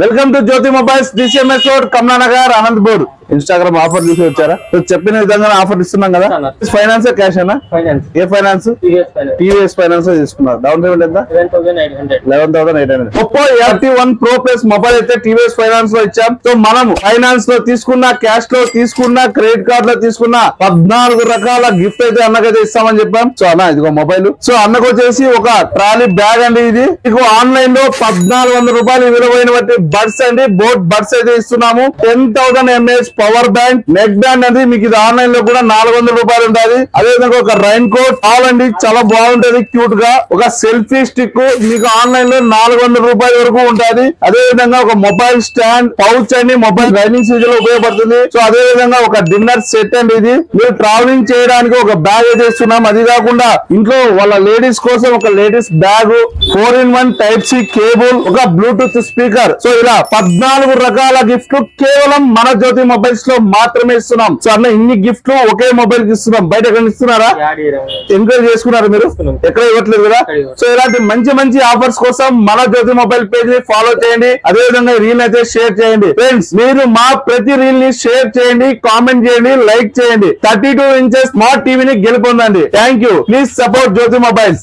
Welcome to Jyothi mobiles DCMS road Kamalanagar Anantapur. Instagram offer చూసి వచ్చారా? చెప్పిన విధంగా ఆఫర్ ఇస్తున్నాం కదా. ఫైనాన్స్ క్యాష్ అన్నా? ఏ ఫైనాన్స్? టీవీఎస్ ఫైనాన్స్ తీసుకున్నారు. డౌన్ పేమెంట్ ఎంత? 11,800. Oppo F1 Pro Plus mobile అయితే టీవీఎస్ ఫైనాన్స్ లో ఇచ్చాం. సో మనం ఫైనాన్స్ లో తీసుకున్న, క్యాష్ లో తీసుకున్న, క్రెడిట్ కార్డ్ లో తీసుకున్న 14 రకాల గిఫ్ట్ అయితే అన్నకైతే ఇస్తామని చెప్పాం. సో అన్న ఇదిగో మొబైల్. సో అన్నకు వచ్చేసి ఒక ట్రాలీ బ్యాగ్ అండి. ఇది మీకు ఆన్లైన్ లో 1,400 రూపాయలు విలువైన బట్టి బడ్స్ అండి, బోట్ బడ్స్ అయితే ఇస్తున్నాము. 10,000 mAh power bank, neck band అనేది మీకు ఇది ఆన్లైన్ లో కూడా 400 రూపాయలు ఉంటుంది. అదే విధంగా ఒక రైన్ కోట్ కావాలండి, చాలా బాగుంటది క్యూట్ గా. ఒక సెల్ఫీ స్టిక్ మీకు ఆన్లైన్ లో 400 రూపాయల వరకు ఉంటుంది. అదే విధంగా ఒక మొబైల్ స్టాండ్, పౌచ్ అండి, మొబైల్ రైనింగ్ సీజన్ లో ఉపయోగపడుతుంది. సో అదే విధంగా ఒక డిన్నర్ సెట్ అండి. ఇది మీరు ట్రావెలింగ్ చేయడానికి ఒక బ్యాగ్ అయితే ఇస్తున్నాం. అది కాకుండా ఇంట్లో వాళ్ళ లేడీస్ కోసం ఒక ladies bag, 4-in-1 Type-C cable, ఒక బ్లూటూత్ స్పీకర్. సో ఇలా 14 రకాల గిఫ్ట్లు కేవలం మన జ్యోతి మొబైల్స్ లో మాత్రమే ఇస్తున్నాం. సో అన్న ఇన్ని గిఫ్ట్లు ఒకే మొబైల్ కి ఇస్తున్నాం. బయట ఎక్కడ ఇస్తున్నారా? ఎంక్వైరీ చేసుకున్నారు మీరు? ఎక్కడ ఇవ్వట్లేదు కదా. సో ఇలాంటి మంచి మంచి ఆఫర్స్ కోసం మన జ్యోతి మొబైల్ పేజ్ ని ఫాలో చేయండి. అదే విధంగా రీల్ అయితే షేర్ చేయండి. ఫ్రెండ్స్ మీరు మా ప్రతి రీల్ ని షేర్ చేయండి, కామెంట్ చేయండి, లైక్ చేయండి. 32 ఇంచెస్ స్మార్ట్ టీవీని గెలుపొందండి. Thank you. Please support Jyoti mobiles.